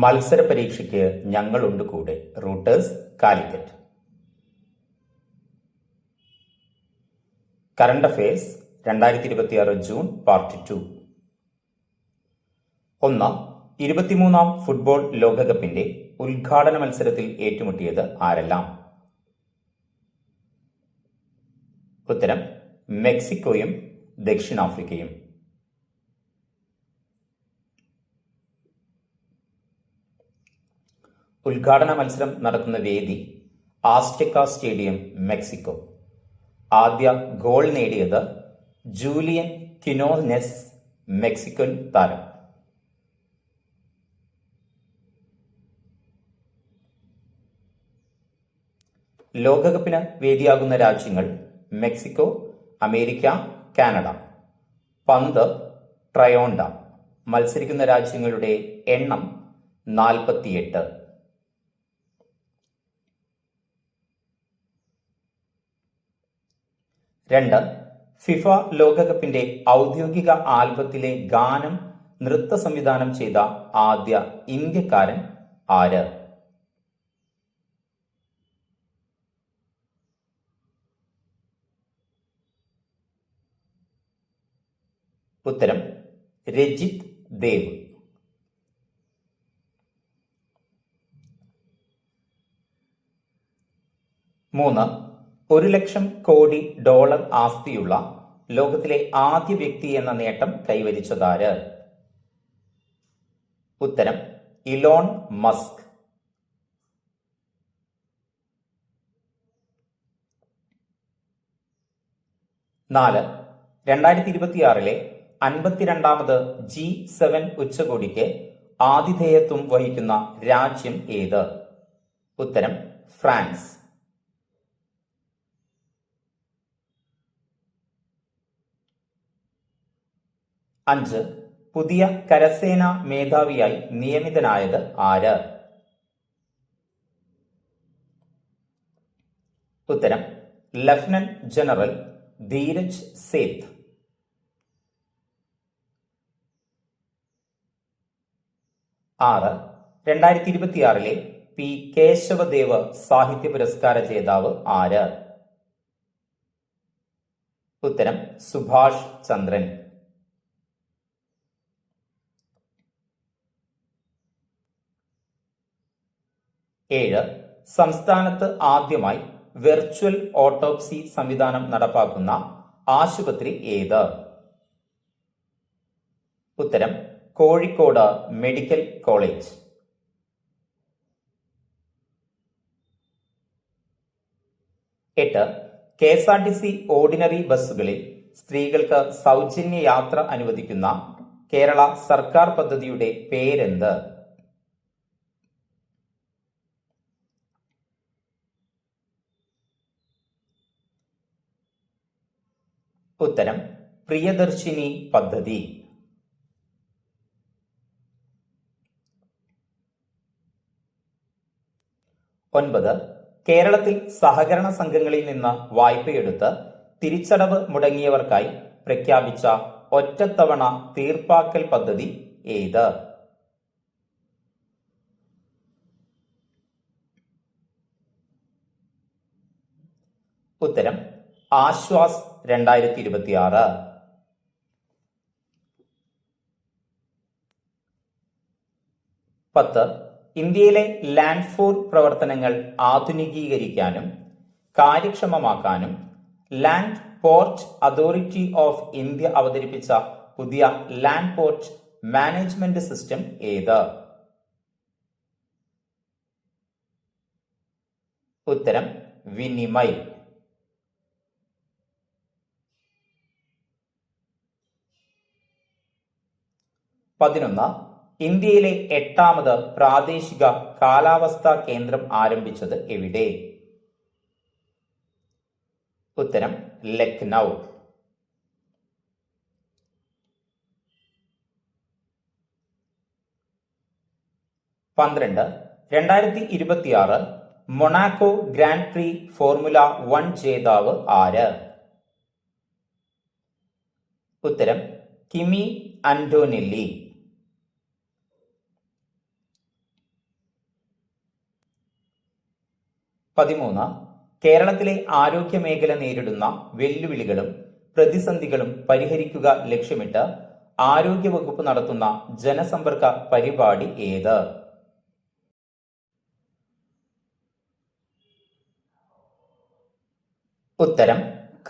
മത്സര പരീക്ഷയ്ക്ക് ഞങ്ങളുണ്ട് കൂടെ. Rooters Calicut. Current affairs 2026 June part 2. 1. 23-ാം ഫുട്ബോൾ ലോകകപ്പിന്റെ ഉദ്ഘാടന മത്സരത്തിൽ ഏറ്റുമുട്ടിയത് ആരെല്ലാം? ഉത്തരം മെക്സിക്കോയും ദക്ഷിണാഫ്രിക്കയും. ഉദ്ഘാടന മത്സരം നടക്കുന്ന വേദി ആസ്റ്റെക്ക സ്റ്റേഡിയം, മെക്സിക്കോ. ആദ്യ ഗോൾ നേടിയത് ജൂലിയൻ ക്വിനോനെസ്, മെക്സിക്കൻ താരം. ലോകകപ്പിന് വേദിയാകുന്ന രാജ്യങ്ങൾ മെക്സിക്കോ, അമേരിക്ക, കാനഡ. പന്ത് ട്രയോണ്ട. മത്സരിക്കുന്ന രാജ്യങ്ങളുടെ എണ്ണം 48. 2. ഫിഫ ലോകകപ്പിന്റെ ഔദ്യോഗിക ആൽബത്തിലെ ഗാനം നൃത്ത സംവിധാനം ചെയ്ത ആദ്യ ഇന്ത്യക്കാരൻ ആര്? ഉത്തരം രജിത് ദേവ്. 3. $1,00,000 കോടി ആസ്തിയുള്ള ലോകത്തിലെ ആദ്യ വ്യക്തി എന്ന നേട്ടം കൈവരിച്ചതാര്? ഉത്തരം ഇലോൺ മസ്ക്. 4. 2026 52-ാമത് G7 ഉച്ചകോടിക്ക് ആതിഥേയത്വം വഹിക്കുന്ന രാജ്യം ഏത്? ഉത്തരം ഫ്രാൻസ്. 5. പുതിയ കരസേനാ മേധാവിയായി നിയമിതനായത് ആര്? ഉത്തരം lieutenant general Dheeraj Seth. 6. 2026 P Kesavadev സാഹിത്യ പുരസ്കാര ജേതാവ് ആര്? ഉത്തരം സുഭാഷ് ചന്ദ്രൻ. 7. സംസ്ഥാനത്ത് ആദ്യമായി വെർച്വൽ ഓട്ടോപ്സി സംവിധാനം നടപ്പാക്കുന്ന ആശുപത്രി ഏത്? ഉത്തരം Kozhikode medical college. 8. KSRTC ordinary ബസ്സുകളിൽ സ്ത്രീകൾക്ക് സൗജന്യ യാത്ര അനുവദിക്കുന്ന കേരള സർക്കാർ പദ്ധതിയുടെ പേരെന്ത്? ഉത്തരം പ്രിയദർശിനി പദ്ധതി. 9. കേരളത്തിൽ സഹകരണ സംഘങ്ങളിൽ നിന്ന് വായ്പയെടുത്ത് തിരിച്ചടവ് മുടങ്ങിയവർക്കായി പ്രഖ്യാപിച്ച ഒറ്റത്തവണ തീർപ്പാക്കൽ പദ്ധതി ഏത്? ഉത്തരം ആശ്വാസ് 2026. 10. ഇന്ത്യയിലെ ലാൻഡ് ഫോർ പ്രവർത്തനങ്ങൾ ആധുനികീകരിക്കാനും കാര്യക്ഷമമാക്കാനും land port authority of India അവതരിപ്പിച്ച പുതിയ ലാൻഡ് പോർട്ട് മാനേജ്മെന്റ് സിസ്റ്റം ഏത്? ഉത്തരം വിനിമയ്. 11. ഇന്ത്യയിലെ 8ാമത് പ്രാദേശിക കാലാവസ്ഥാ കേന്ദ്രം ആരംഭിച്ചത് എവിടെ? ഉത്തരം Lucknow. 12. 2026 Monaco grand pre formula 1 ജേതാവ് ആര്? ഉത്തരം കിമി അന്റോനെല്ലി. 13. കേരളത്തിലെ ആരോഗ്യ മേഖല നേരിടുന്ന വെല്ലുവിളികളും പ്രതിസന്ധികളും പരിഹരിക്കുക ലക്ഷ്യമിട്ട് ആരോഗ്യവകുപ്പ് നടത്തുന്ന ജനസമ്പർക്ക പരിപാടി ഏത്? ഉത്തരം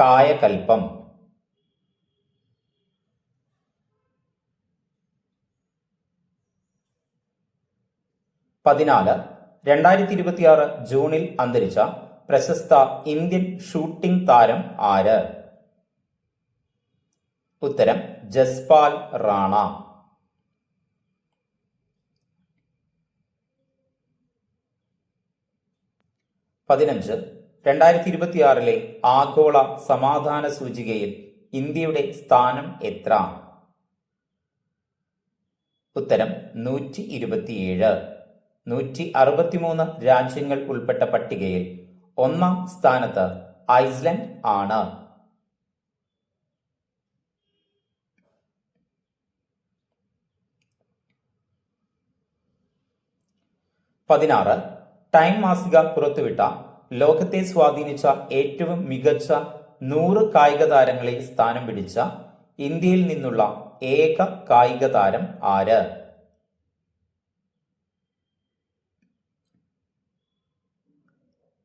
കായകൽപ്പം. 14. 2026 ജൂണിൽ അന്തരിച്ച പ്രശസ്ത ഇന്ത്യൻ ഷൂട്ടിംഗ് താരം ആര്? ഉത്തരം ജസ്പാൽ റാണ. 15. 2026 ആഗോള സമാധാന സൂചികയിൽ ഇന്ത്യയുടെ സ്ഥാനം എത്ര? ഉത്തരം 127. 163 രാജ്യങ്ങൾ ഉൾപ്പെട്ട പട്ടികയിൽ ഒന്നാം സ്ഥാനത്ത് ഐസ്ലൻഡ് ആണ്. 16. ടൈം മാസിക പുറത്തുവിട്ട ലോകത്തെ സ്വാധീനിച്ച ഏറ്റവും മികച്ച 100 കായിക താരങ്ങളിൽ സ്ഥാനം പിടിച്ച ഇന്ത്യയിൽ നിന്നുള്ള ഏക കായിക താരം ആര്?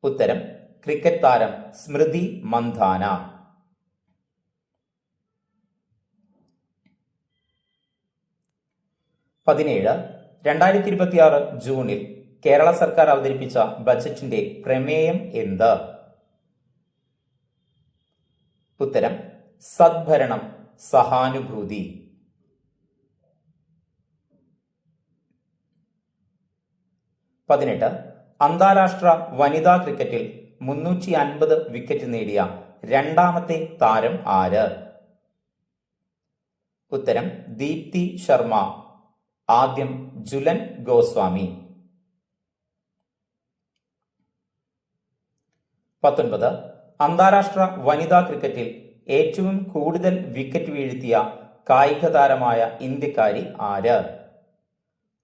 ഉത്തരം ക്രിക്കറ്റ് താരം സ്മൃതി മന്ധാന. 17. 2026 ജൂണിൽ കേരള സർക്കാർ അവതരിപ്പിച്ച ബജറ്റിന്റെ പ്രമേയം എന്ത്? ഉത്തരം സദ്ഭരണം, സഹാനുഭൂതി. 18. അന്താരാഷ്ട്ര വനിതാ ക്രിക്കറ്റിൽ 350 വിക്കറ്റ് നേടിയ രണ്ടാമത്തെ താരം ആര്? ഉത്തരം ദീപ്തി ശർമ്മ. ആദ്യം ജുലൻ ഗോസ്വാമി. 19. അന്താരാഷ്ട്ര വനിതാ ക്രിക്കറ്റിൽ ഏറ്റവും കൂടുതൽ വിക്കറ്റ് വീഴ്ത്തിയ കായിക താരമായ ഇന്ത്യക്കാരി ആര്?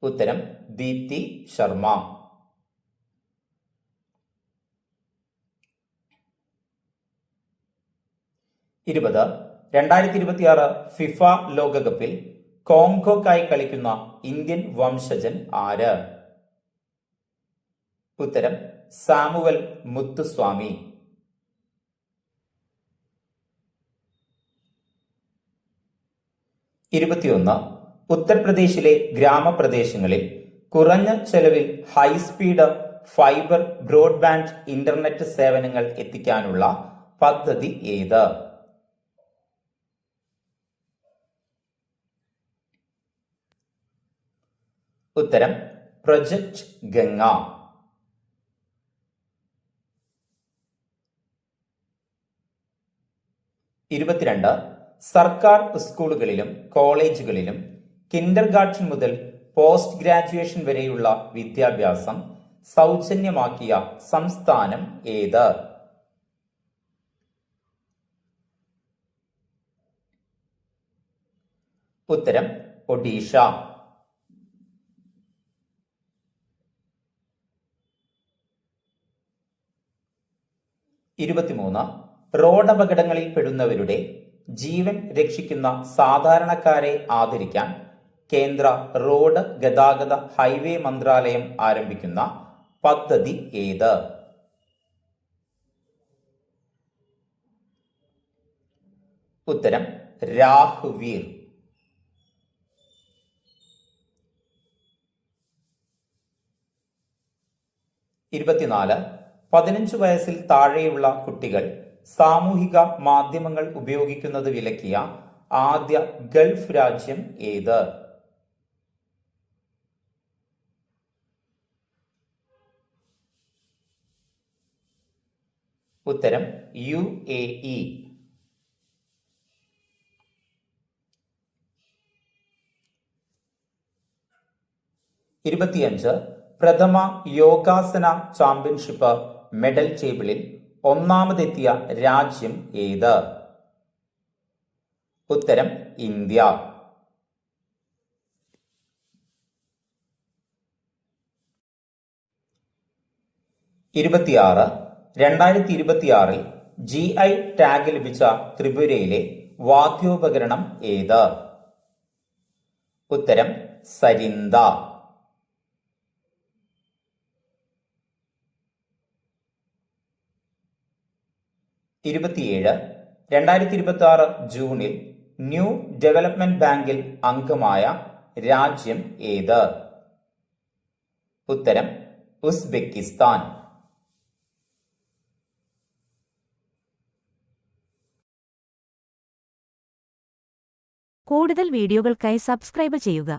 ഉത്തരം ദീപ്തി ശർമ്മ. 20. 2026 ഫിഫ ലോകകപ്പിൽ കോങ്കോക്കായി കളിക്കുന്ന ഇന്ത്യൻ വംശജൻ ആര്? ഉത്തരം സാമുവൽ മുത്തുസ്വാമി. 21. ഉത്തർപ്രദേശിലെ ഗ്രാമപ്രദേശങ്ങളിൽ കുറഞ്ഞ ചെലവിൽ ഹൈസ്പീഡ് ഫൈബർ ബ്രോഡ്ബാൻഡ് ഇന്റർനെറ്റ് സേവനങ്ങൾ എത്തിക്കാനുള്ള പദ്ധതി ഏത്? ഉത്തരം പ്രൊജക്ട് ഗംഗ. 22. സർക്കാർ സ്കൂളുകളിലും കോളേജുകളിലും കിൻഡർഗാർട്ടൻ മുതൽ പോസ്റ്റ് ഗ്രാജുവേഷൻ വരെയുള്ള വിദ്യാഭ്യാസം സൗജന്യമാക്കിയ സംസ്ഥാനം ഏത്? ഉത്തരം ഒഡീഷ. 23. റോഡപകടങ്ങളിൽ പെടുന്നവരുടെ ജീവൻ രക്ഷിക്കുന്ന സാധാരണക്കാരെ ആദരിക്കാൻ കേന്ദ്ര റോഡ് ഗതാഗത ഹൈവേ മന്ത്രാലയം ആരംഭിക്കുന്ന പദ്ധതി ഏത്? ഉത്തരം രാഹ്വീർ. 24. 15 വയസ്സിൽ താഴെയുള്ള കുട്ടികൾ സാമൂഹിക മാധ്യമങ്ങൾ ഉപയോഗിക്കുന്നത് വിലക്കിയ ആദ്യ ഗൾഫ് രാജ്യം ഏത്? ഉത്തരം UAE. 25. പ്രഥമ യോഗാസന ചാമ്പ്യൻഷിപ്പ് മെഡൽ ടേബിളിൽ ഒന്നാമതെത്തിയ രാജ്യം ഏത്? ഉത്തരം ഇന്ത്യ. 26. 26. 2026 GI ടാഗ് ലഭിച്ച ത്രിപുരയിലെ വാദ്യോപകരണം ഏത്? ഉത്തരം സരിന്ദ. 27. 2026 ജൂണിൽ ന്യൂ ഡെവലപ്മെന്റ് ബാങ്കിൽ അംഗമായ രാജ്യം ഏത്? ഉത്തരം ഉസ്ബെക്കിസ്ഥാൻ. കൂടുതൽ വീഡിയോകൾക്കായി സബ്സ്ക്രൈബ് ചെയ്യുക.